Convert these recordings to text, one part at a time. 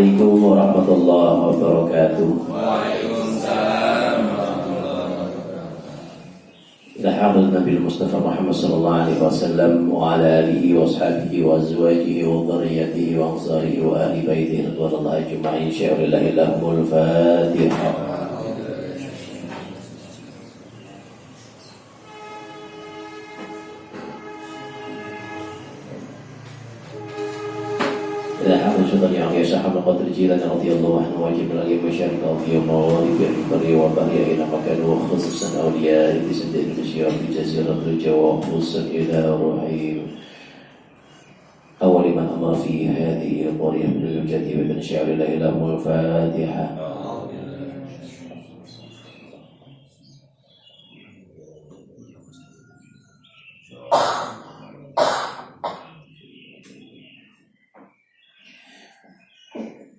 Assalamualaikum warahmatullahi wabarakatuh. Waalaikumsalam warahmatullahi wabarakatuh. Ila hadratin Nabi Mustafa Muhammad sallallahu alaihi wasallam wa ala alihi wa ashabihi wa azwajihi wa dhurriyyatihi wa ansarihi wa ahli baitihi radhiyallahu ajma'in. Sya'rillahi lahumul Fatihah. إلى حمد شطر يعني يشرح قدر الجيلان رضي الله عنه واجب الأليم وشارك أضياء مواهب البر والبحر أينما كانوا وخصوصا أولياء بسند الأشياء في جزيرة الجوى خصوصا إلى روحهم أول من أمر في هذه القرية من الكتيبة من شعر الله لهم الفاتحة.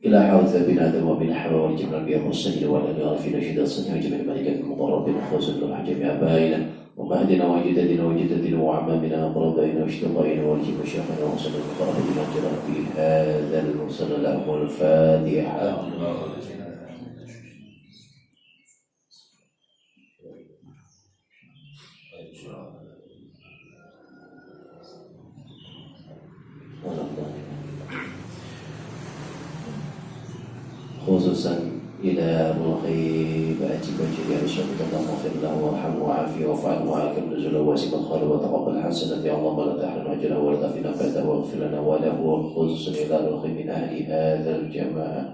إلى حوث بن آدم وبن حواء والجبل الأنبياء والمرسلين والأنبياء في نشيد الصنع وجميع الملائكة المقربين خصوصا لهم جميع آبائنا ومهدنا وجددنا وجددنا وعمامنا وقربائنا واشتقائنا والجب شيخنا وصلى المقربين وجرى في هذا المرسل لهم الفاتحة. خصوصا إلى روحي فأتي وجهي بشرط اللهم اغفر له وارحمه وعافيه وافعله وعاكم نزله واسم الخير وتقبل حسنة اللهم لا تحرم أجره ولا تفتنا فاته واغفر لنا وله خصوصا إلى روحي من أهل هذا الجماعة.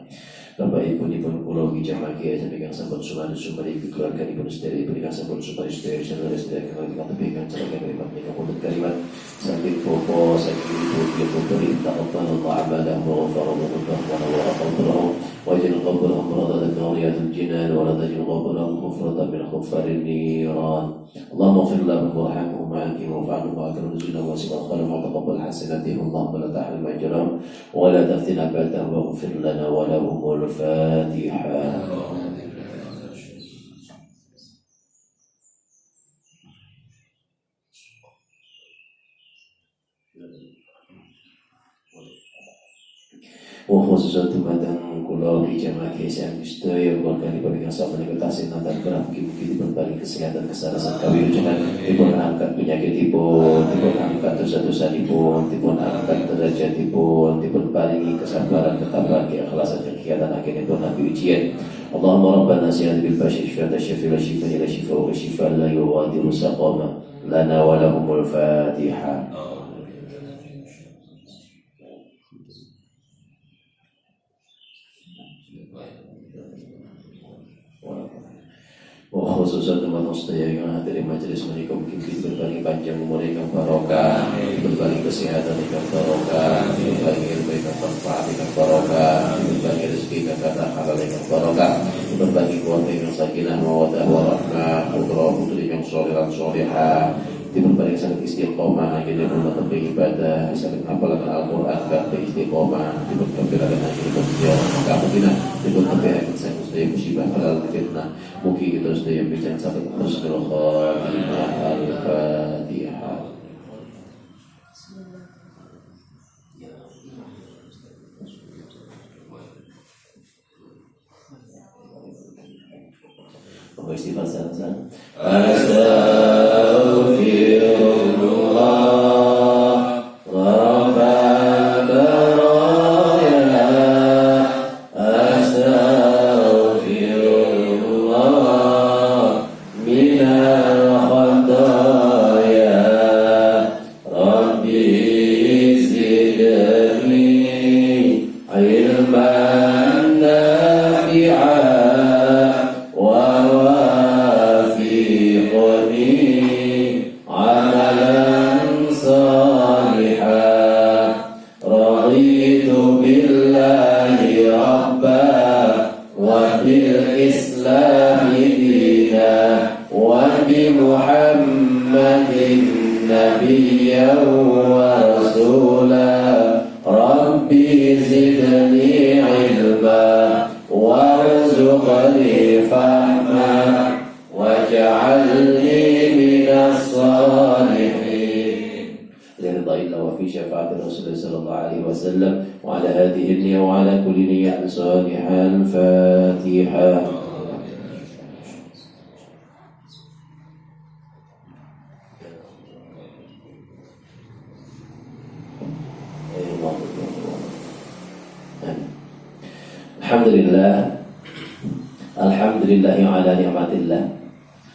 Bapak Ibu dipun kula ugi jamaah kiai sampeyan sampun sumane sumari keluarga dipun sedherek berikan sampun supaya sedherek sedherek kalimat tepikan cerita kalimat menika pun kalimat saking popo saking ibu ibu perintah Allah Ta'ala wa ghafara lahu wa aqbara wa jalla qablahu muradadan nawriyatul jinan wa la tajil qablahu mufradan min khufarin niran. Allahumma ighfir lahu warhamhu wa'afihim wa'fu anhu nuzula wa sibal khalam wa taqabbal hasanatihim Allahumma la tahrim ajrahum wa la taftina ba'dahum waghfir lana wa lahum الفاتحة. Khususnya tumatang kula di jamaah KSM sedaya keluarga diberikan sama dengan tasih nanti mungkin berbagi kesehatan kesehatan kawilujengan dipun angkat penyakit dipun angkat dosa-dosa dipun angkat derajat dipun paringi kesabaran ketabahan keikhlasan kegiatan akhirnya pun nabi ujian. Allahumma rabbana siyad bil bashir syifat syifat syifat ila syifat wa syifat la yughadiru saqama lana wa lahumul Fatihah. Khususnya teman-teman yang hadir di majelis menikah mungkin berbagi panjang umur yang barokah, berbagi kesehatan yang barokah, berbagi ilmu yang bermanfaat yang barokah, berbagi rezeki yang kata halal yang barokah, berbagi keluarga yang sakinah mawaddah warahmah, putra-putri yang sholih dan sholihah, berbagi sangat istiqomah jadi rumah tempat ibadah, sangat hafalan Al-Quran, sangat istiqomah, berbagi haji berjalan kamu tidak berbagi saya mesti musibah halal fitnah. Mungkin kita sudah yang bicara sampai husnul khatimah. Al-Fatihah. Apa istighfar sana? Astaghfirullah. وفي شفاعة الرسول صلى الله عليه وسلم وعلى هذه النية وعلى كل نية صالحة. الفاتحة. Alhamdulillah ala ni'matillah.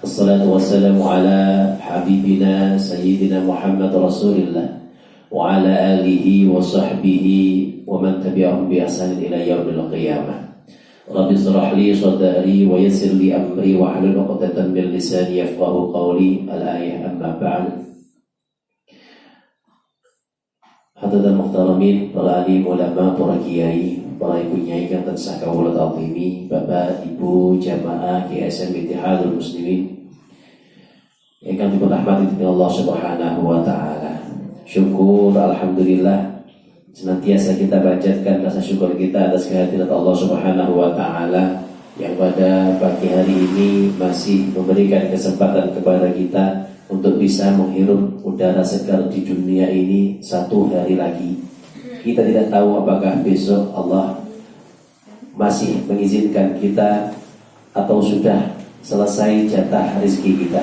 Assalatu wassalamu ala habibina sayyidina Muhammad Rasulillah wa ala alihi wa sahbihi wa man tabi'ahum bi ihsanin ila yaumil qiyamah. Rabbi shrah li sadri wa yassir li amri wa hlul 'uqdatam min lisani yafqahu qawli. Al-ayah amma ba'd. Hadirin muhtaramin, para alim ulama, para kiai, para ibu nyai yang tersah kaulat azimi, bapak ibu jamaah GSM Ittihadul Muslimin yang kami berrahmati dari Allah Subhanahu wa taala. Syukur alhamdulillah senantiasa kita panjatkan rasa syukur kita atas kehadiran Allah Subhanahu wa taala yang pada pagi hari ini masih memberikan kesempatan kepada kita untuk bisa menghirup udara segar di dunia ini satu hari lagi. Kita tidak tahu apakah besok Allah masih mengizinkan kita atau sudah selesai jatah rezeki kita.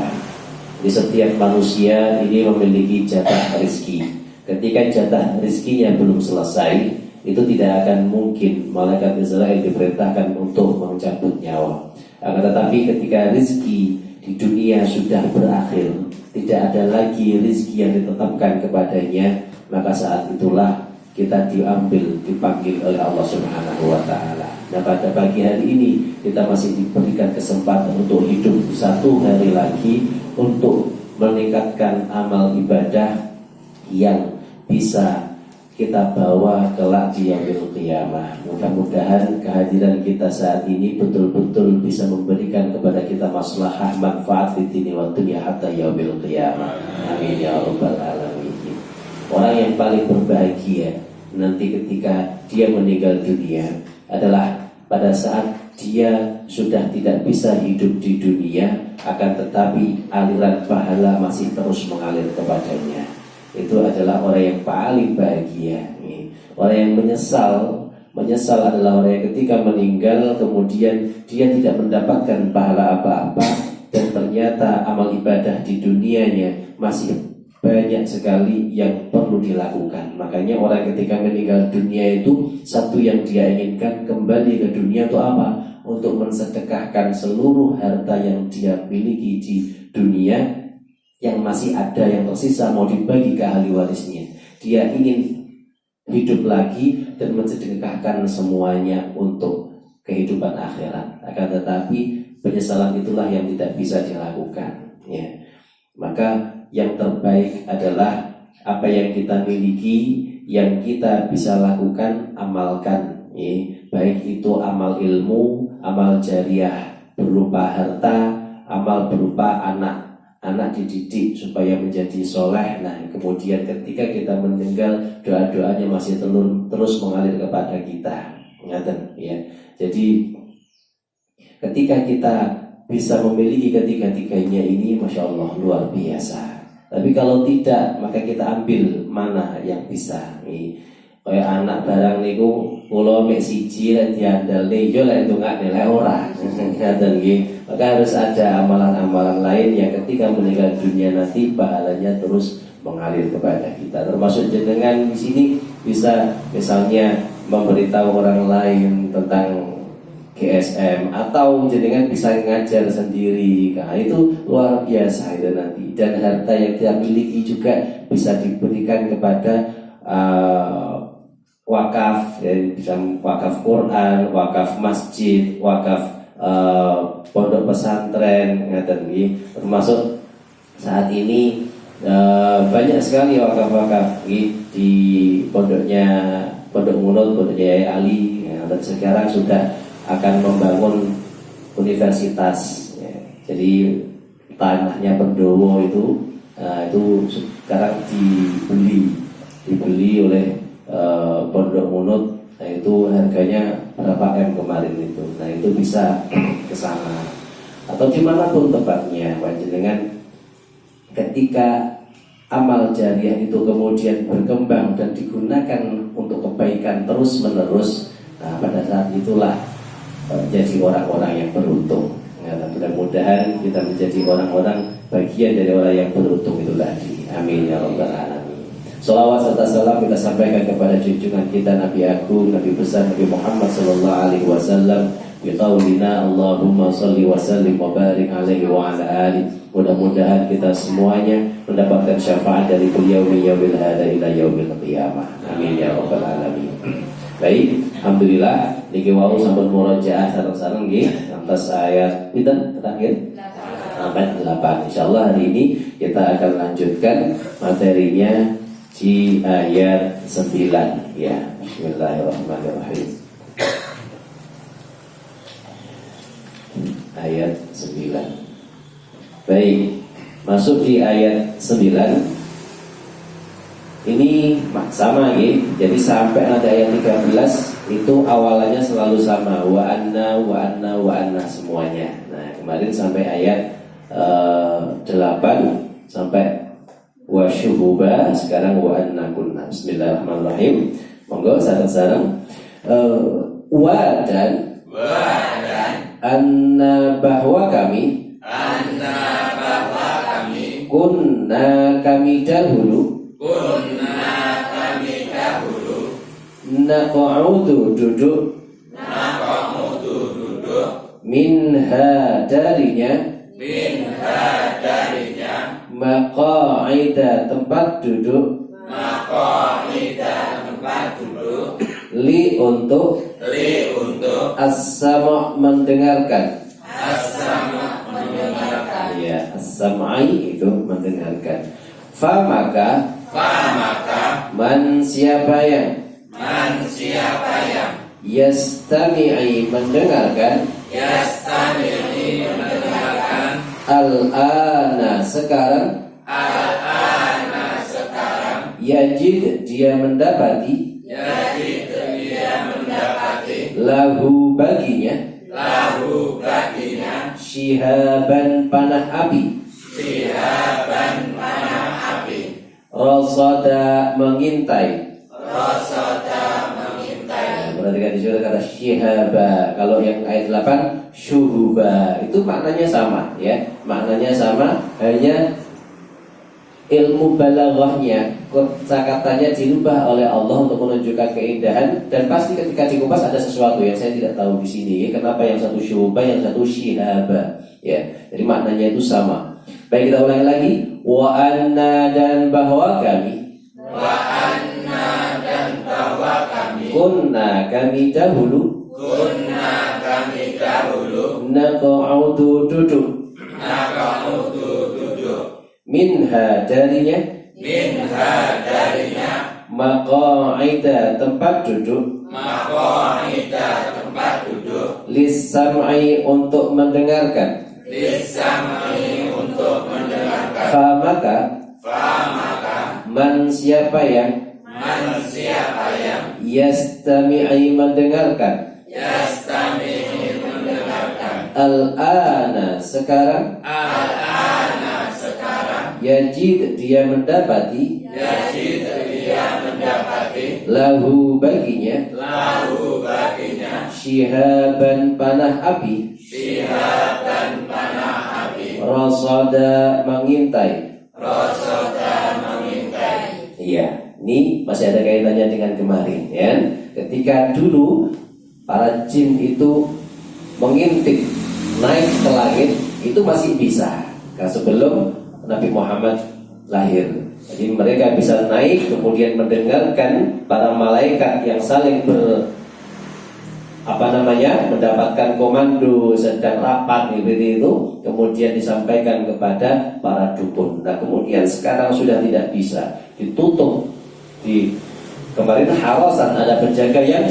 Di setiap manusia ini memiliki jatah rezeki. Ketika jatah rezekinya belum selesai, itu tidak akan mungkin malaikat Israel diperintahkan untuk mencabut nyawa. Akan tetapi ketika rezeki di dunia sudah berakhir, tidak ada lagi rezeki yang ditetapkan kepadanya, maka saat itulah kita dipanggil oleh Allah Subhanahu wa taala. Nah, pada pagi hari ini kita masih diberikan kesempatan untuk hidup satu hari lagi untuk meningkatkan amal ibadah yang bisa kita bawa kelak di yaumil qiyamah. Mudah-mudahan kehadiran kita saat ini betul-betul bisa memberikan kepada kita maslahah manfaat di dunia wa dunya hatta yaumil qiyamah. Amin ya rabbal alamin. Orang yang paling berbahagia nanti ketika dia meninggal dunia adalah pada saat dia sudah tidak bisa hidup di dunia, akan tetapi aliran pahala masih terus mengalir kepadanya. Itu adalah orang yang paling bahagia. Orang yang menyesal adalah orang yang ketika meninggal kemudian dia tidak mendapatkan pahala apa-apa dan ternyata amal ibadah di dunianya masih banyak sekali yang perlu dilakukan. Makanya orang ketika meninggal dunia itu satu yang dia inginkan kembali ke dunia itu apa? Untuk mensedekahkan seluruh harta yang dia miliki di dunia yang masih ada yang tersisa mau dibagi ke ahli warisnya. Dia ingin hidup lagi dan mensedekahkan semuanya untuk kehidupan akhirat. Akan tetapi penyesalan itulah yang tidak bisa dilakukan. Ya. Maka yang terbaik adalah apa yang kita miliki, yang kita bisa lakukan, amalkan. Ya. Baik itu amal ilmu, amal jariah berupa harta, amal berupa anak dididik supaya menjadi soleh. Nah, kemudian ketika kita meninggal, doa-doanya masih terus mengalir kepada kita. Ingat ya. Jadi ketika kita bisa memiliki ketiga-tiganya ini, masya Allah luar biasa. Tapi kalau tidak, maka kita ambil mana yang bisa. Kayak anak barang niku kula mek siji lan diandalne yo lek ndongakne lek ora. Ngaten nggih. Maka harus ada amalan-amalan lain yang ketika meninggal dunia nanti pahalanya terus mengalir kepada kita. Termasuk jenengan di sini bisa misalnya memberitahu orang lain tentang GSM atau jenengan bisa ngajar sendiri. Nah, itu luar biasa itu nanti. Dan harta yang kita miliki juga bisa diberikan kepada wakaf, ya, bisa wakaf Quran, wakaf masjid, wakaf pondok pesantren, termasuk saat ini banyak sekali wakaf-wakaf di pondok Munut, pondoknya Ali, ya, dan sekarang sudah akan membangun universitas. Ya. Jadi tanahnya Pendowo itu sekarang dibeli oleh Pondok Munut. Nah, itu harganya berapa M kemarin itu. Nah, itu bisa ke sana atau dimanapun tempatnya. Panjenengan ketika amal jariah itu kemudian berkembang dan digunakan untuk kebaikan terus menerus, nah pada saat itulah jadi orang-orang yang beruntung. Ya, mudah-mudahan kita menjadi orang-orang bagian dari orang yang beruntung itu tadi. Amin ya rabbal alamin. Salawat serta salam kita sampaikan kepada junjungan kita Nabi Agung, Nabi besar Nabi Muhammad sallallahu alaihi wasallam. Biqaulina Allahumma salli wa sallim wa barik alaihi wa ala alihi. Mudah-mudahan kita semuanya mendapatkan syafaat dari beliau min yaumil hada ila yaumil qiyamah. Amin ya rabbal alamin. Baik, alhamdulillah niki wau sampun murojaah sareng-sareng nggih atas ayat pinten terakhir 8. Insyaallah hari ini kita akan lanjutkan materinya di ayat 9 ya. Bismillahirrahmanirrahim. Ayat 9. Baik, masuk di ayat 9. Ini sama ya. Jadi sampai nanti ayat 13 itu awalannya selalu sama, wa anna semuanya. Nah, kemarin sampai ayat 8 sampai wa syuhuba, sekarang wa anna kunna. Bismillahirrahmanirrahim. Monggo sareng-sareng wa dan anna bahwa kami kunna kami dahulu naq'udu duduk minha darinya maqa'ida tempat duduk li untuk as-sama' mendengarkan ya, as-sam'i itu mendengarkan. Fa maka man siapa yang yastami'i mendengarkan al-ana sekarang yajid dia mendapati lahu baginya syihaban panah api rasada mengintai. Perhatikan di situ kata syihaba. Kalau yang ayat 8 syuhuba itu maknanya sama ya. Maknanya sama, hanya ilmu balaghahnya, kosakatanya dirubah oleh Allah untuk menunjukkan keindahan, dan pasti ketika dikupas ada sesuatu yang saya tidak tahu di sini. Kenapa yang satu syuhuba, yang satu syihaba? Ya, jadi maknanya itu sama. Baik, kita ulangi lagi. Wa anna dan bahwa kami. Kunna kami dahulu. Naq'udu duduk. Minha darinya. Maqa'ida tempat duduk. Lis-sam'i untuk mendengarkan. Fa maka man siapa yang yastami'i mendengarkan al-ana sekarang yajid dia mendapati lahu baginya syihaban panah api rasada mengintai. Iya, ini masih ada kaitannya dengan kemarin ya. Ketika dulu para jin itu mengintip naik ke langit itu masih bisa, karena sebelum Nabi Muhammad lahir. Jadi mereka bisa naik kemudian mendengarkan para malaikat yang saling mendapatkan komando sedang rapat seperti itu, kemudian disampaikan kepada para dukun. Nah, kemudian sekarang sudah tidak bisa, ditutup di kemarin harasan, ada penjaga yang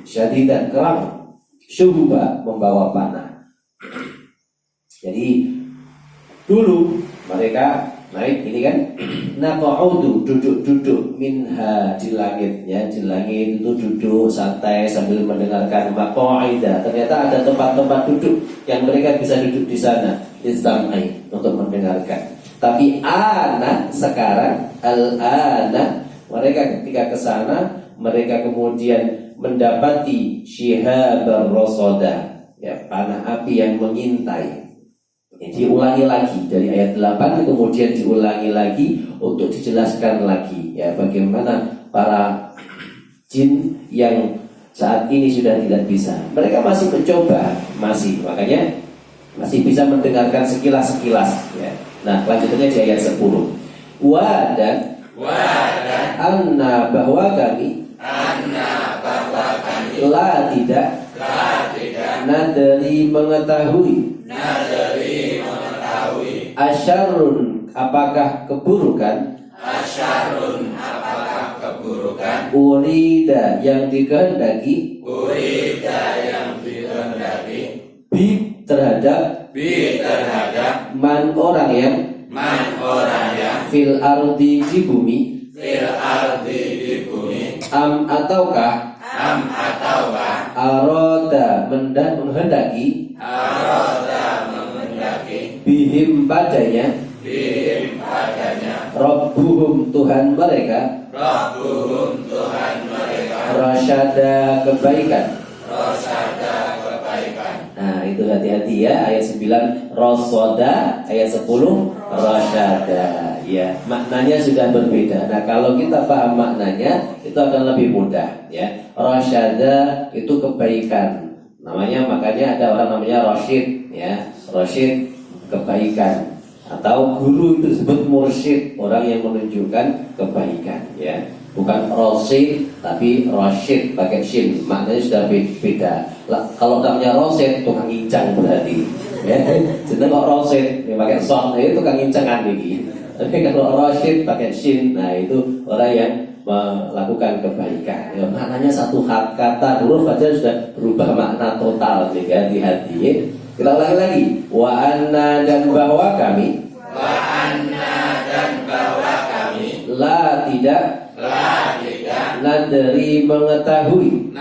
syadidan keram, syuhba membawa panah. Jadi dulu mereka naik ini kan, naq'udu duduk minha di langit ya, di langit itu duduk santai sambil mendengarkan. Maqa'ida ternyata ada tempat-tempat duduk yang mereka bisa duduk di sana, istamai untuk mendengarkan. Tapi ana sekarang, al-ana, mereka ketika ke sana, mereka kemudian mendapati syihabar rasada, ya, panah api yang mengintai. Diulangi lagi dari ayat 8, kemudian diulangi lagi untuk dijelaskan lagi, ya, bagaimana para jin yang saat ini sudah tidak bisa. Mereka masih mencoba, makanya masih bisa mendengarkan sekilas-sekilas, ya. Nah, lanjutannya di ayat 10. Dan anna bahwa kami la tidak nadari mengetahui asyarun apakah keburukan urida yang dikehendaki bi terhadap man orang yang fil ardi di bumi am ataukah aroda menghendaki bihim padanya Rabbuhum Tuhan mereka rasyada kebaikan. Nah, itu hati-hati ya, ayat 9 rasada, ayat 10 rasyada, ya. Maknanya sudah berbeda. Nah, kalau kita paham maknanya itu akan lebih mudah, ya. Rasyada itu kebaikan. Makanya ada orang namanya Rasyid, ya. Rasyid kebaikan, atau guru itu disebut mursyid, orang yang menunjukkan kebaikan, ya. Bukan Rasyid tapi Rasyid pakai shin, maknanya sudah beda. Kalau namanya Rasyid tukang incang berarti, ya. Jadi kalau Rasyid yang pakai son itu tukang incangan ini. Tapi kalau Rasyid pakai shin, nah itu orang yang melakukan kebaikan, ya. Maknanya satu kata huruf aja sudah berubah makna total, ya. Hati-hati, ya. Kita ulangi lagi. Wa anna dan bahwa kami la tidak nadri mengetahui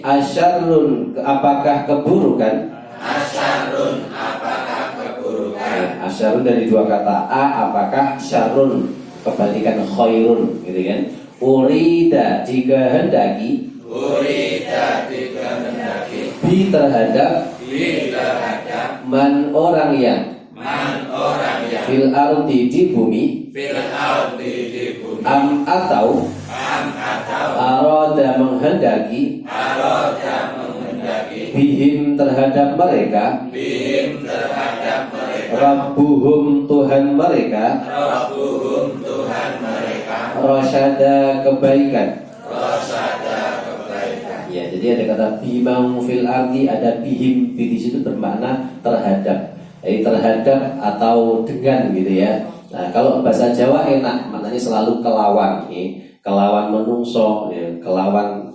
asyarrun apakah keburukan. Asyarrun dari dua kata, apakah, syarrun kebalikan khairun, gitu kan. Urida dikehendaki bi terhadap man orang yang fil ardi di bumi am atau aroda menghendaki bihim terhadap mereka Rabbuhum Tuhan mereka rasyada kebaikan. Ya, jadi ada kata bimang fil ardi, ada bihim, di situ bermakna terhadap, terhadap atau dengan, gitu ya. Nah, kalau bahasa Jawa enak, maknanya selalu kelawan, ya. Kelawan menungso, ya. Kelawan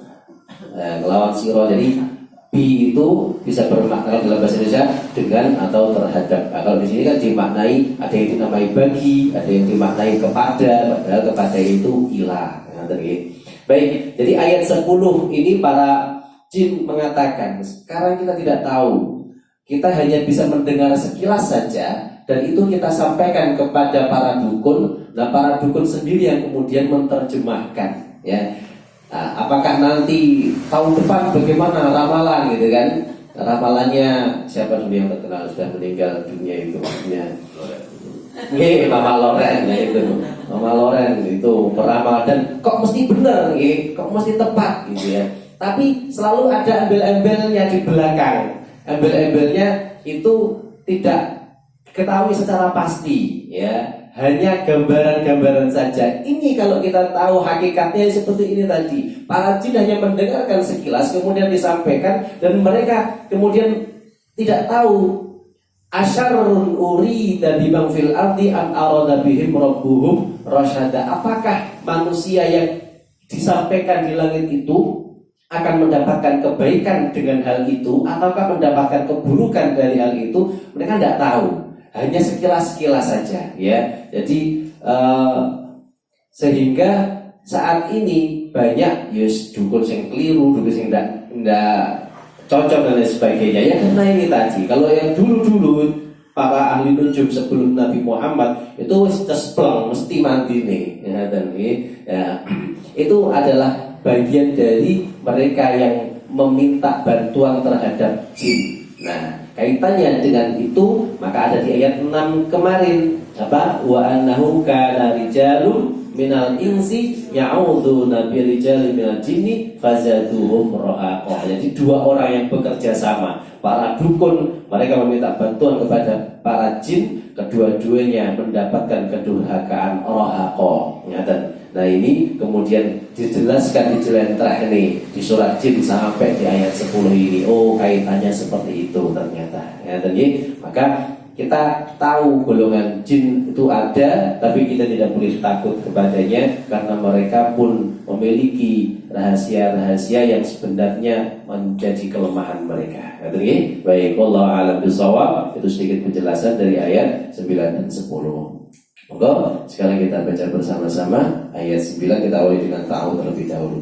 siro. Jadi bi itu bisa bermakna dalam bahasa Indonesia dengan atau terhadap. Nah, kalau di sini kan dimaknai, ada yang dinamai bagi, ada yang dimaknai kepada, padahal kepada itu ilah. Nah, baik, jadi ayat 10 ini para jin mengatakan, sekarang kita tidak tahu, kita hanya bisa mendengar sekilas saja, dan itu kita sampaikan kepada para dukun. Nah, para dukun sendiri yang kemudian menerjemahkan, ya. Nah, apakah nanti tahun depan bagaimana ramalan, gitu kan? Ramalannya siapa dulu yang terkenal sudah meninggal dunia itu, maksudnya Mama Loren, ya itu. Mama Loren itu peramal, dan kok mesti benar, kok mesti tepat, gitu ya. Tapi selalu ada embel-embelnya di belakang. Embel-embelnya itu tidak ketahui secara pasti, ya. Hanya gambaran-gambaran saja. Ini kalau kita tahu hakikatnya seperti ini tadi. Para jin hanya mendengarkan sekilas, kemudian disampaikan, dan mereka kemudian tidak tahu asyarrun urida bimang fil ardi am arada bihim rabbuhum rasyada. Apakah manusia yang disampaikan di langit itu akan mendapatkan kebaikan dengan hal itu, ataukah mendapatkan keburukan dari hal itu? Mereka tidak tahu. Hanya sekilas-sekilas saja, ya. Jadi sehingga saat ini banyak dukun yang keliru, dukun yang tidak cocok dan lain sebagainya. Ya karena ini tadi, kalau yang dulu-dulu para ahli nujum sebelum Nabi Muhammad itu wis cespleng mesti mandi nih ya, dan ya, itu adalah bagian dari mereka yang meminta bantuan terhadap jin. Nah, kaitannya dengan itu maka ada di ayat 6 kemarin apa wa annahum kana rijalun minal insi ya'udzuna birijali minal jinni fazaduhum rahaqa. Jadi dua orang yang bekerja sama, para dukun, mereka meminta bantuan kepada para jin, kedua-duanya mendapatkan kedurhakaan rahaqa. Nah ini kemudian dijelaskan di jelentreh ini di surat jin sampai di ayat 10 ini. Oh, kaitannya seperti itu ternyata. Maka kita tahu golongan jin itu ada, tapi kita tidak boleh takut kepadanya karena mereka pun memiliki rahasia-rahasia yang sebenarnya menjadi kelemahan mereka. Baik, wallahu a'lam bishawab. Itu sedikit penjelasan dari ayat 9 dan 10. Monggo, sekarang kita baca bersama-sama ayat 9. Kita awali dengan ta'awudz terlebih dahulu.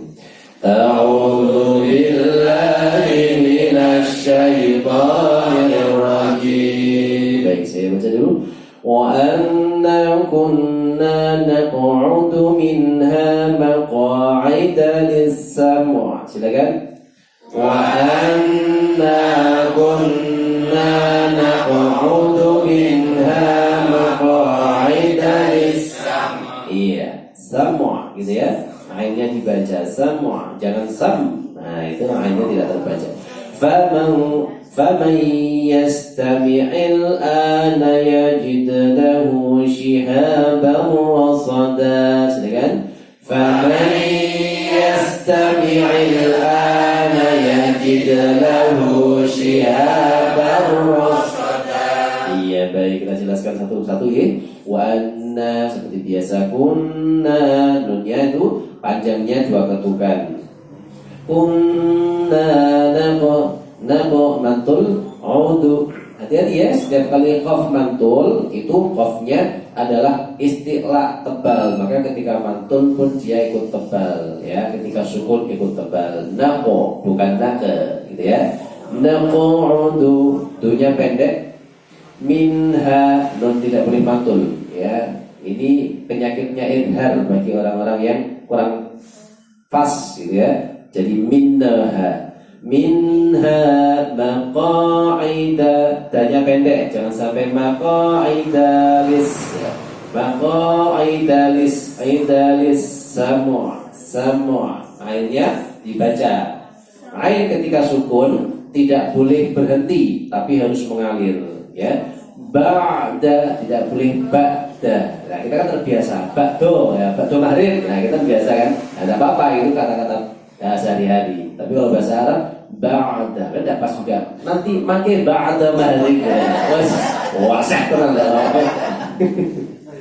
A'udzu billahi minasy syaithanir rajim. Baik, saya baca dulu. Wa anna kunna naq'udu minha maq'ida lis-sam'. Silakan. Wa anna kunna naq'udu minha maq'ida lis-sam'. Iya, sam' gitu ya. Ainnya dibaca sam', jangan sam. Nah, itu ainnya tidak terbaca. Faman yastami'il ana yajid lahu shihaban rasada. Silakan. Faman yastami'il ana yajid lahu shihaban rasada. Iya, baik, kita jelaskan satu-satu ya. Wa anna seperti biasa, kunna nunnya itu panjangnya 2 ketukan. Kunna naqo mantul udu. Hati-hati ya, setiap kali qaf mantul itu qafnya adalah isti'la tebal, maka ketika mantul pun dia ikut tebal ya, ketika sukun ikut tebal. Naqo bukan naqe gitu ya. Naqo udu, dunya pendek. Minha, nun tidak boleh mantul ya. Ini penyakitnya idhar bagi orang-orang yang kurang fas gitu ya. Jadi minha maqa'ida, danya pendek, jangan sampai maqa'ida lis ya. Maqa'ida lis samu' ainnya dibaca. Ain ketika sukun tidak boleh berhenti tapi harus mengalir ya. Ba'da tidak boleh ba'da. Nah, kita kan terbiasa ba'do ya, ba'do maghrib. Nah, kita biasa kan. Ada apa-apa itu kata-kata sehari-hari. Tapi kalau bahasa Arab ba'da kan tidak pas juga. Nanti makin ba'da maghrib. Wasah tenang apa.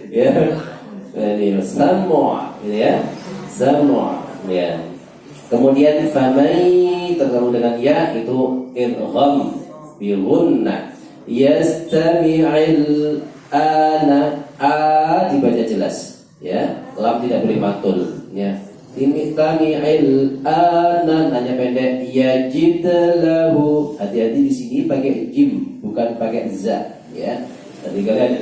Ya. Ini semua gitu ya. Semua ya. Kemudian famai tergabung dengan ya itu idgham bi gunnah. Yastami'il ana dibaca jelas ya, lam tidak boleh matul ya. Tami'il ana hanya pendek. Yajid lahu, hati-hati di sini pakai jim bukan pakai za ya. Tadi kalian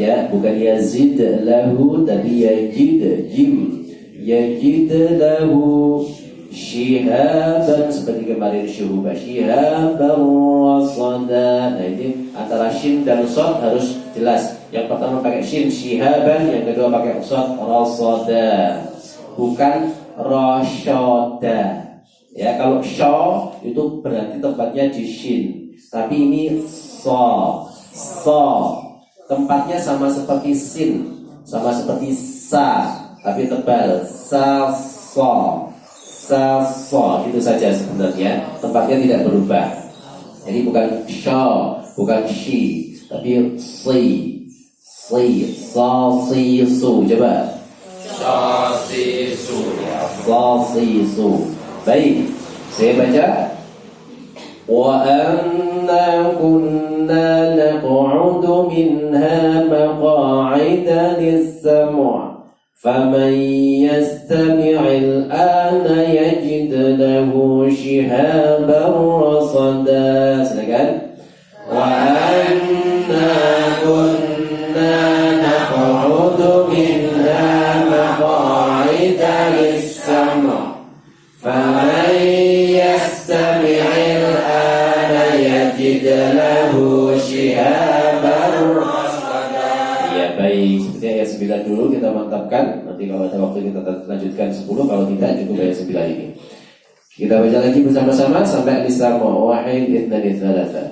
ya bukan yazid lahu tapi yajid jim. Yajid lahu syihaban seperti kemarin syuhuba syihaban wasada. Nah ini antara shin dan shad harus jelas. Yang pertama pakai shin syihaban, yang kedua pakai shad rasada, bukan rasyada. Ya kalau sya itu berarti tempatnya di shin, tapi ini so tempatnya sama seperti sin, sama seperti sa tapi tebal sa itu saja sebenarnya, tempatnya tidak berubah. Jadi bukan sha, bukan shi, tapi si, sa, si, su. Coba Sa si su. sa, si, su. Baik, saya baca. Wa anna kunna naq'udu minha maq'ida lis-sam'. فمن يستمع الآن يجد له شهابا رصدا. Silakan. Wa anna 9 dulu kita mantapkan. Nanti kalau ada waktu kita lanjutkan 10, kalau tidak cukup ayat 9 ini. Kita baca lagi bersama-sama sampai al-Islam. Wahid ithnani thalatha.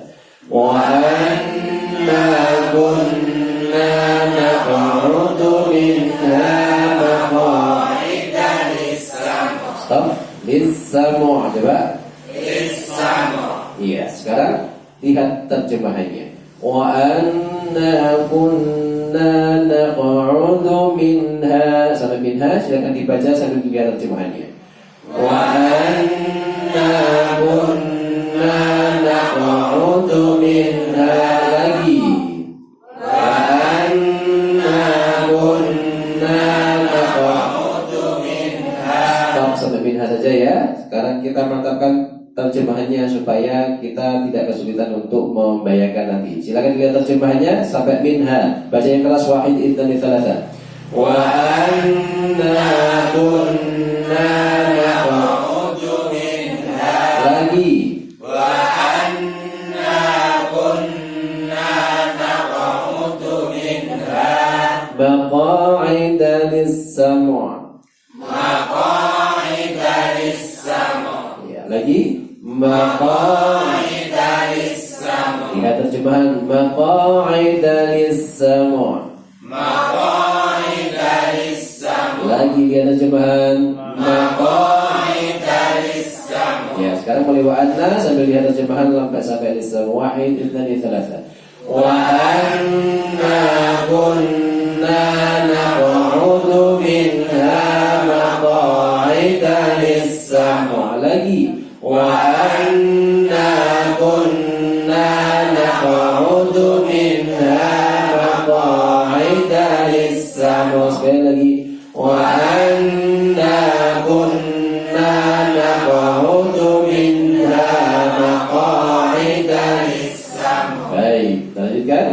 Wa anna kunna naq'udu minha maq'ida lis-sam'. Stop. Lis-sam'. Coba. Lis-sam'. Iya, sekarang lihat terjemahannya. Wa anna kunna naq'udu minha. Sampai minha silakan dibaca sambil dilihat terjemahannya. Wa anna kunna naq'udu minha. Lagi. Wa anna kunna naq'udu minha. Stop sampai minha saja ya. Sekarang kita mantapkan terjemahannya supaya kita tidak kesulitan untuk membayangkan nanti. Silakan dilihat terjemahannya sampai minha. Baca yang keras. Wahid ithnani thalatha. Wa anna kunna naq'udu minha. Lagi. Wa anna kunna naq'udu minha maq'ida lis-sam'. Maq'ida lis-sam'. Ya, lagi. Maq'ida lis-sam'. Lihat terjemahan. Maq'ida lis-sam'. Maq'ida lis-sam'. Lagi lihat terjemahan. Maq'ida lis-sam'. Ya, sekarang mulai wa anna sambil lihat terjemahan sampai lis-sam'. Wahid ithnani thalatha. Wa anna kunna naq'udu minha maq'ida lis-sam'. Lagi. Wa anna kunna naq'udu minha maq'ida lis-sam'. Sekali lagi. Wa anna kunna naq'udu minha maq'ida lis-sam'. Baik, lanjutkan.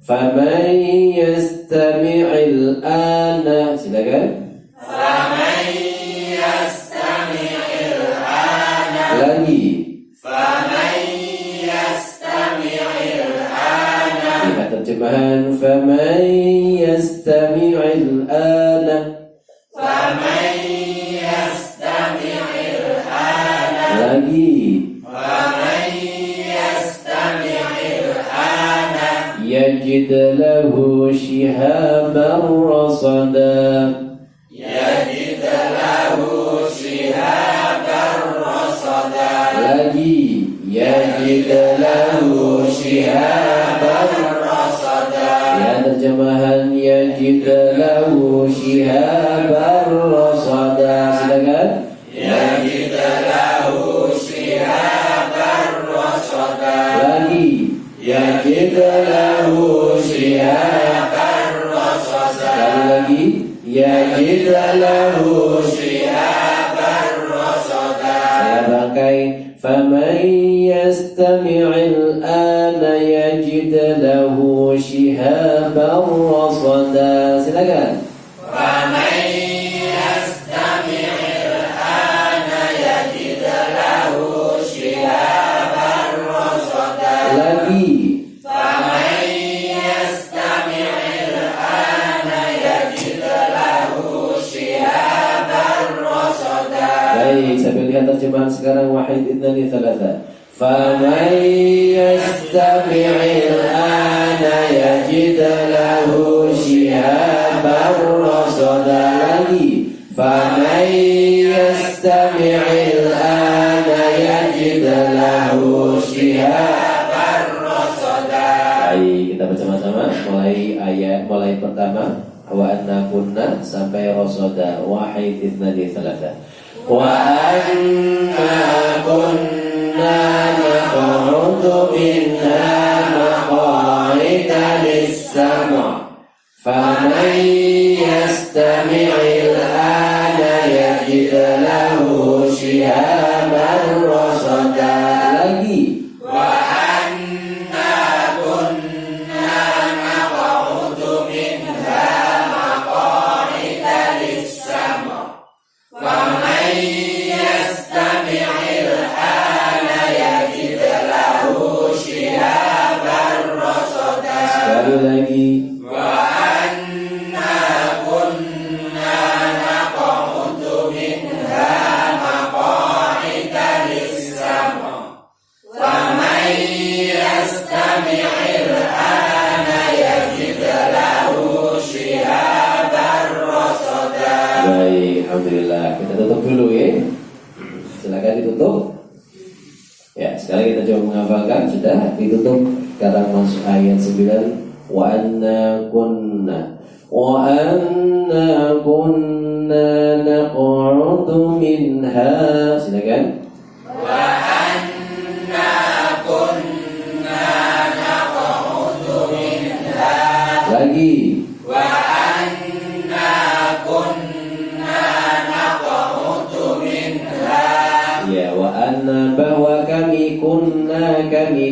Faman yastami'il ana. Silakan. Faman yastami'il ana. Lagi. Faman yastami'il ana. Lihat terjemahan. Faman yastami'il ana. Faman yastami'il ana. Lagi. Faman yastami'il ana yajid lahu shihaban rasada. Yajid lahu shihaban rasada. Lagi. Yajid lahu shihaban rasada. Ya, terjemahan. Yajid lahu shihaban rasada. Silakan. Yajid lahu shihaban rasada. Lagi. Yajid lahu shihaban rasada. Sekali lagi. Yajid lahu shihaban rasada. Saya bangkai. Faman yastami'il ana yajid lahu shihaban rasada. Silakan. Faman yastami'il ana yajid lahu shihaban rasada. Lagi. Faman yastami'il ana yajid lahu shihaban rasada. Baik, sambil lihat terjemahan sekarang. Wahid ithnani thalatha. Faman yastami'il ana yajid lahu shihaban rasada. Lagi. Faman yastami'il ana yajid lahu shihaban rasada. Baik, kita bersama-sama mulai pertama. Wa anna kunna sampai rasada. Wahid ithnani thalatha. Wa anna kunna naq'udu minha maq'ida lis-sam'. Faman yastami'il ana yajid lahu shihaban rasada. Lagi. Wa anna kunna naq'udu minha maq'ida lis-sam'. Faman yastami'il ana yajid lahu shihaban rasada. Sekali lagi. Wa anna ditutup sekarang masuk ayat 9 wa anna kunna naq'udu minha, silakan. Wa anna kunna naq'udu minha. Lagi. Wa anna kunna naq'udu minha. Ya, wa anna bahwa kami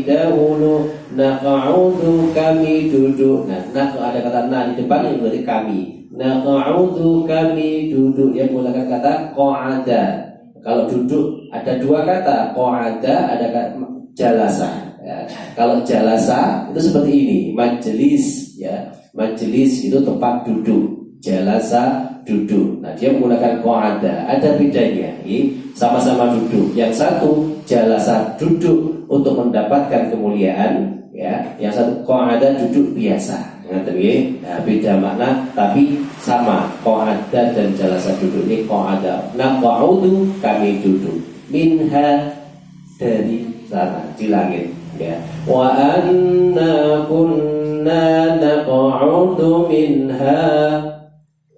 dahulu naq'udu kami duduk. Nah, ada kata na di depan yang berarti kami. Naq'udu kami duduk, yang menggunakan kata qa'ada. Kalau duduk ada dua kata, qa'ada ada kata jalasa. Ya. Kalau jalasa itu seperti ini, majelis ya. Majelis itu tempat duduk. Jalasa duduk. Nah, dia menggunakan qa'ada. Ada bedanya, sama-sama duduk. Yang satu jalasa duduk untuk mendapatkan kemuliaan, ya. Yang satu qa'ada duduk biasa. Nah, beda makna tapi sama, qa'ada dan jalasa duduk. Ini qa'ada, naq'udu kami duduk, minha dari sana, di langit, ya. Wa anna kunna naq'udu minha.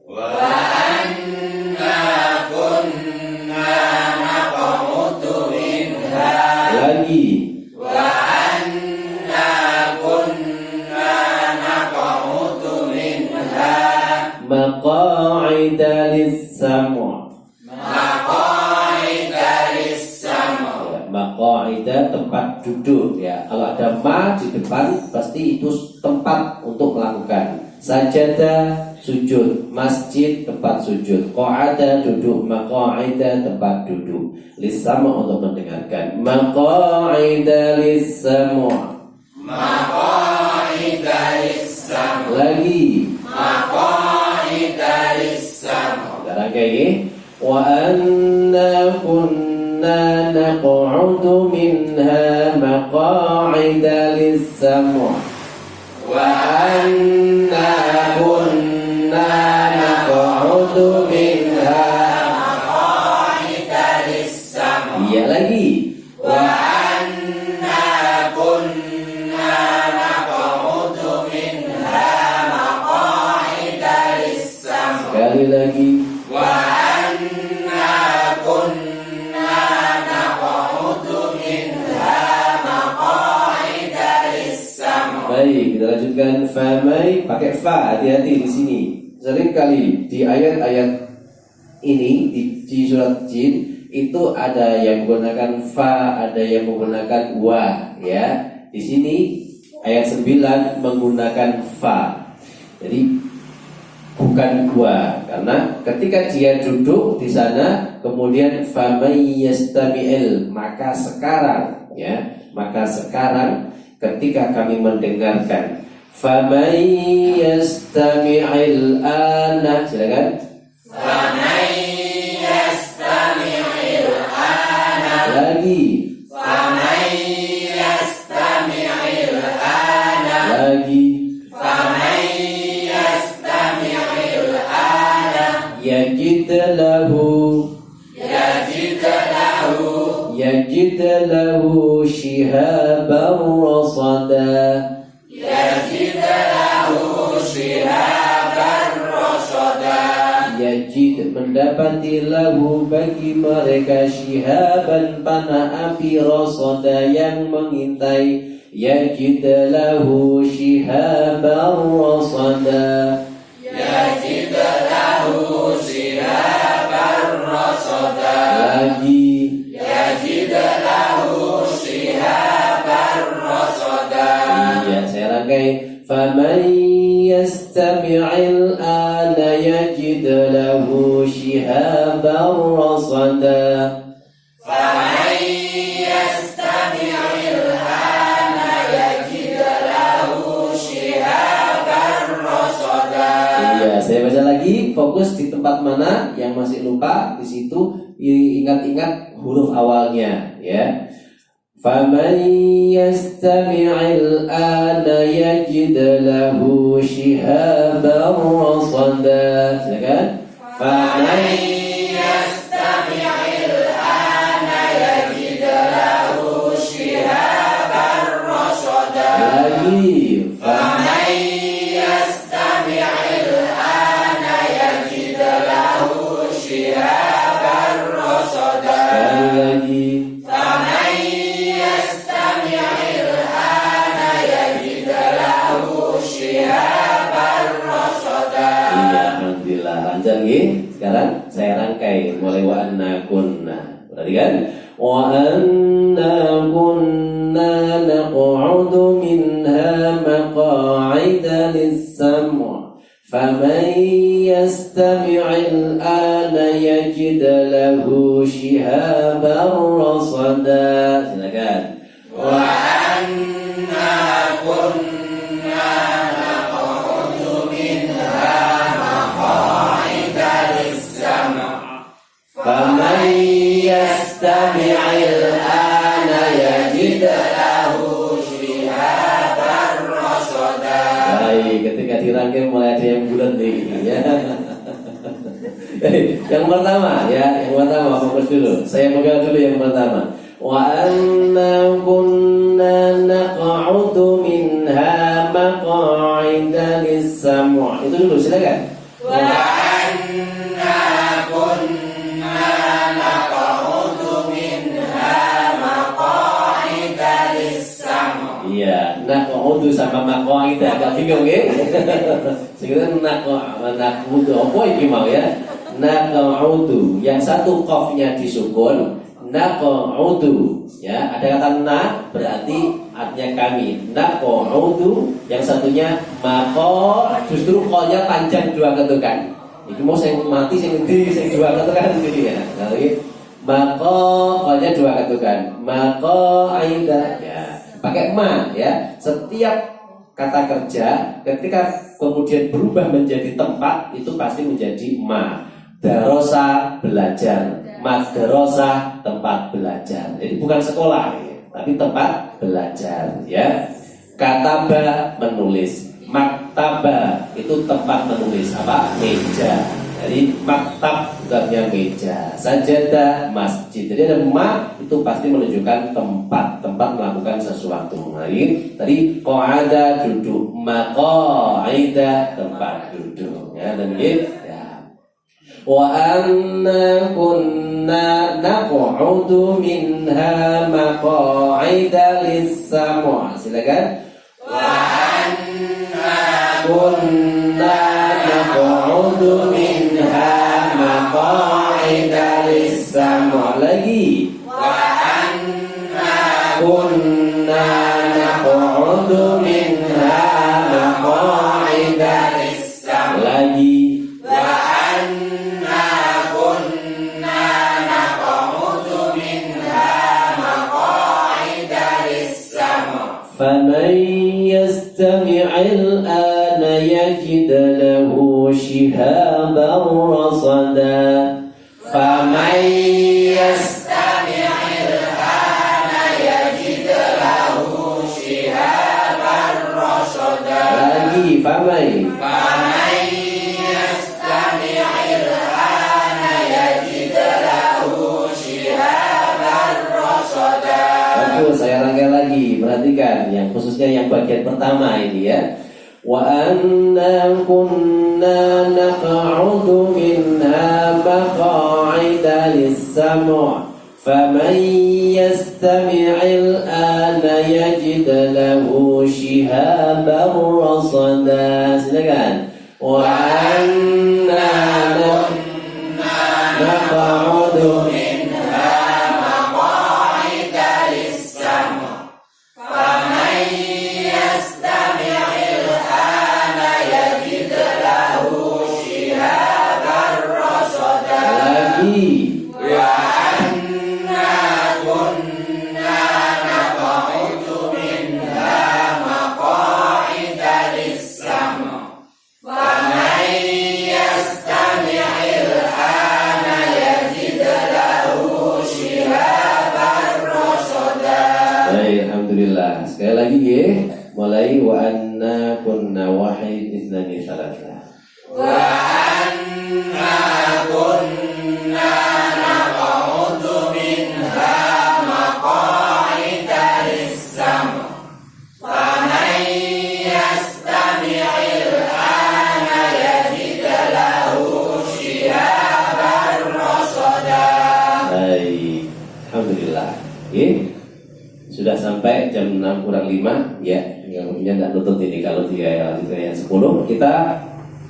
Wa anna kunna naq'udu minha. Lagi. Wa anna kunna naq'udu minha. Maqa'ida lis-sam'. Maqa'ida lis-sam'. Maqa'ida tempat duduk, ya. Kalau ada ma di depan pasti itu tempat untuk melakukan. Sajadah sujud, masjid tempat sujud, qa'ada duduk, maqa'ida tempat duduk, lis-sam' untuk mendengarkan. Maqa'ida lis-sam'. Maqa'ida lis-sam'. Lagi. Maqa'ida lis-sam'. Sekarang kayak gini. Wa anna kunna naq'udu minha maqa'ida lis-sam'. Wa anna kunna naq'udu minha maqa'ida lis-sam'. Iya lagi. Wa anna kunna naq'udu minha maqa'ida lis-sam'. Sekali lagi. Wa anna kunna naq'udu minha maqa'ida lis-sam'. Baik, kita lanjutkan. Famai pakai fa, hati-hati di sini. Sering kali di ayat-ayat ini di surat Jin itu ada yang menggunakan fa, ada yang menggunakan wa, ya. Di sini ayat 9 menggunakan fa. Jadi bukan wa, karena ketika dia duduk di sana kemudian famai yastami'il, maka sekarang, ya, maka sekarang ketika kami mendengarkan, famai yastami'il ana, silakan. Faman yastami'il ana. Lagi. Faman yastami'il ana. Lagi. Faman yastami'il ana. Yajid lahu. Yajid lahu. Yajid lahu shihaban rasada. Yajid lahu shihaban rasada. Yajid mendapati lahu bagi mereka shihaban panah api rasada yang mengintai. Yajid lahu shihaban rasada. Yajid lahu shihaban rasada. Lagi. Yajid lahu shihaban rasada. Iya, saya rangkai. Faman yastami'il ana yajid lahu shihaban rasada. Faman yastami'il ana yajid lahu shihaban rasada. Iya, saya baca lagi. Fokus di tempat mana yang masih lupa, di situ ingat-ingat huruf awalnya, ya. Faman yastami'il ana yajid lahu shihaban rasada. Silakan. Faman yastami'il ana yajid lahu shihaban rasada. panjang nggih. Sekarang saya rangkai mulai wa anna kunna. Perhatikan. Wa anna kunna naq'udu minha maq'ida lis-sam'. فمن يستمع الآن يجد له شهابا رصدا. Silakan. وأنا كنا نقعد منها مقاعد للسمع فمن يستمع الآن يجد له شهابا رصدا. Baik, ketika dirangkai mulai ada yang bulat nih ya. Yang pertama fokus dulu. Saya pegang dulu yang pertama. Wa anna kunna naq'udu minha maq'ida lis-sam'. Itu dulu silakan. Wa anna kunna naq'udu minha maq'ida lis-sam'. Iya, naq'udu sama maq'ida agak bingung ya. Sekarang naq'udu apa iki mau ya? Naq'udu yang satu qafnya disukun. Naq'udu ya, ada kata na berarti artinya kami. Naq'udu yang satunya maqo, justru qalnya panjang dua ketukan. Iki mau saya mati saya ngendi saya dua ketukan gitu ya. Jadi maqo qalnya dua ketukan. Maq'ida ya. Pakai ma ya. Setiap kata kerja ketika kemudian berubah menjadi tempat itu pasti menjadi ma. Darosa belajar, madrasah tempat belajar. Jadi bukan sekolah, tapi tempat belajar. Ya, kataba menulis, maktaba itu tempat menulis apa? Meja. Jadi maktab bukannya meja. Sajadah masjid. Jadi ada ma itu pasti menunjukkan tempat melakukan sesuatu. Nah, ini tadi qa'ada duduk, maqa'ida tempat duduk. Ya, dan ini. Wa anna kunna naq'udu minha maq'ida lis-sam'. Silakan. Wa anna kunna naq'udu minha maq'ida lis-sam'. Lagi. Wa anna kunna naq'udu minha maq'ida lis-sam'. Lagi. فمن يستمع الآن يجد له شهابا رصدا. فمن يستمع الآن يجد له شهابا رصدا. Lagi فمن يستمع الآن يجد له شهابا رصدا. Bagus, saya rangkai lagi. Perhatikan yang khususnya yang bagian pertama ini ya. Wa anna kunna naq'udu minha maq'ida lis-sam'. Faman yastami'il ana yajid lahu shihaban rasada. Silakan. Wa anna kunna naq'udu sekali lagi ya, mulai wa anna kunna wahid ithnani thalatha. Wa anna kunna naq'udu minha maq'ida lis-sam'. Faman yastami'il ana yajid lahu shihaban rasada. Baik, alhamdulillah. Sudah sampai jam 6 kurang 5 ya. Yang tidak nutut ini kalau dia yang 10 kita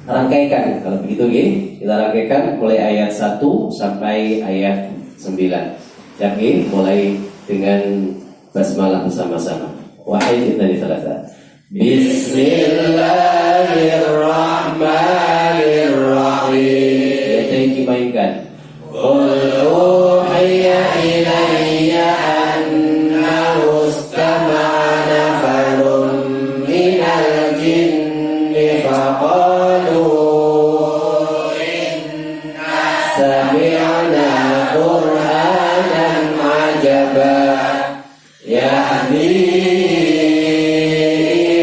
rangkaikan. Kalau begitu kita rangkaikan mulai ayat 1 sampai ayat 9. Siap mulai dengan basmalah bersama-sama. Wahid dari thalatha. Bismillahirrahmanirrahim. Ya, dimainkan. Qul uhiya ilayya annahu istama'a nafarun minal jinni faqalu inna sami'na qur'anan ajaba yahdi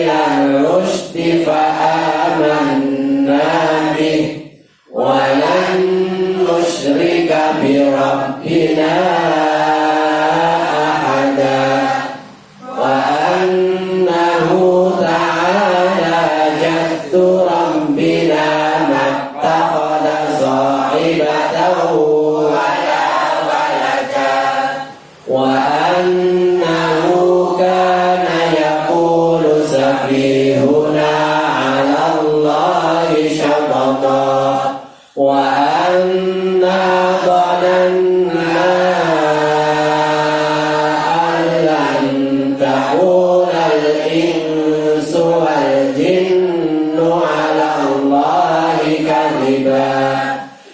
ilal rushdi fa'amanna bih wa lan nusyrika bi rabbina ahada wa annahu ta'ala jaddu rabbina mattakhadha sahibatan wala walada wa annahu kana yaqulu safihuna 'ala Allahi syatata wa anna dhananna allan ta'ula al-insu wal jinnu 'ala Allahi kadhiba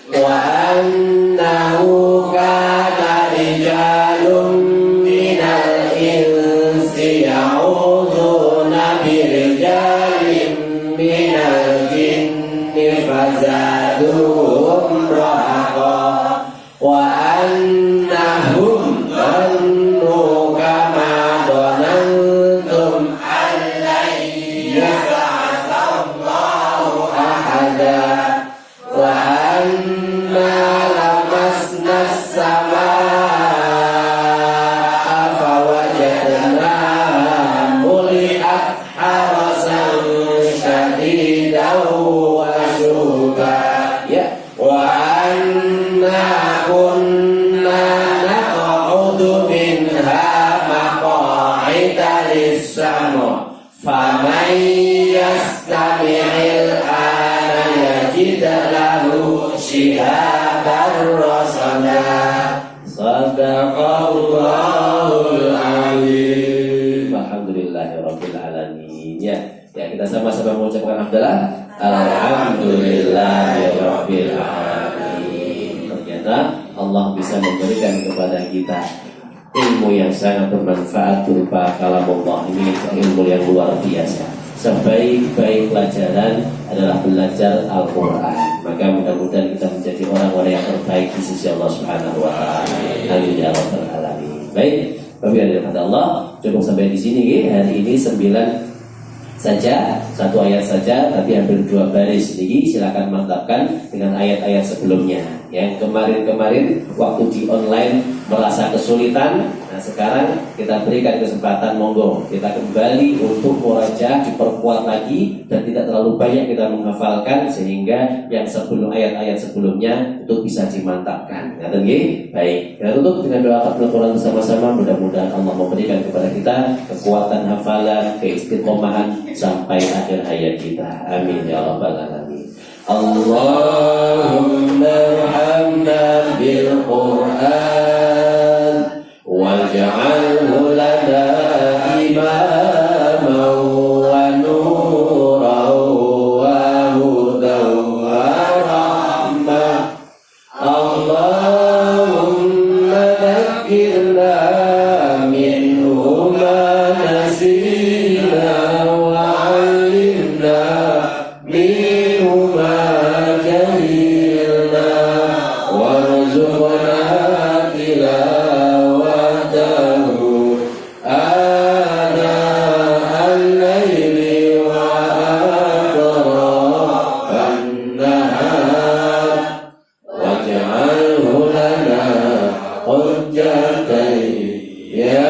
wa annahu kana rijalun minal insi ya'udhuna birijalin minal jinni fazaduhum rahaqa wa annahum dhannu kama dhanantum allan yab'atsallahu ahada wa anna lamasna as-samaa'a fawajadnaha muli'at harasan shadidan wa syuba ya wa anna kunna naq'udu minha maq'ida lis-sam' faman yastami'il ana yajid lahu shihaban rasada. Sadaqallahul azim. Alhamdulillahirabbil alamin. Ya, kita sama-sama mengucapkan hamdalah. Alhamdulillahirabbil alamin. Ternyata Allah bisa memberikan kepada kita ilmu yang sangat bermanfaat berupa kalamullah. Ini ilmu yang luar biasa. Sebaik-baik pelajaran adalah belajar Al-Quran. Maka mudah-mudahan kita menjadi orang-orang yang terbaik di sisi Allah Subhanahu wa Ta'ala. Amin ya rabbal alamin. Baik, Bapak Ibu kata Allah, cukup sampai di sini. Hari ini 9 saja, 1 ayat saja, tapi hampir 2 baris. Jadi silakan mantapkan dengan ayat-ayat sebelumnya. Yang kemarin-kemarin waktu di online merasa kesulitan. Nah sekarang kita berikan kesempatan, monggo kita kembali untuk murajaah, diperkuat lagi dan tidak terlalu banyak kita menghafalkan sehingga yang sebelum ayat-ayat sebelumnya itu bisa dimantapkan. Ngaten nggih? Baik. Kita tutup dengan doa kafaratul Quran bersama-sama. Mudah-mudahan Allah memberikan kepada kita kekuatan hafalan, keistiqomahan sampai akhir hayat kita. Amin ya rabbal alamin. Allahumma irhamna bil Qur'an waj'alhu lana imaman wa nuran wa hudan wa rahmah. Allahumma dhakkirna minhu ma nasina wa 'allimna minhu ma jahilna warzuqna tilawatahu ana al-laili wa atrafan nahar waj'alhu lana hujjatan ya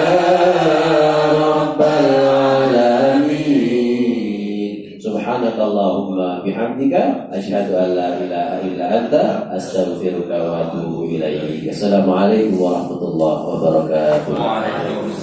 rabbal alamin. Subhanakallahumma bihamdika asyhadu an la ilaha illa anta astaghfiruka wa atubu ilaik. Assalamualaikum warahmatullahi wabarakatuh.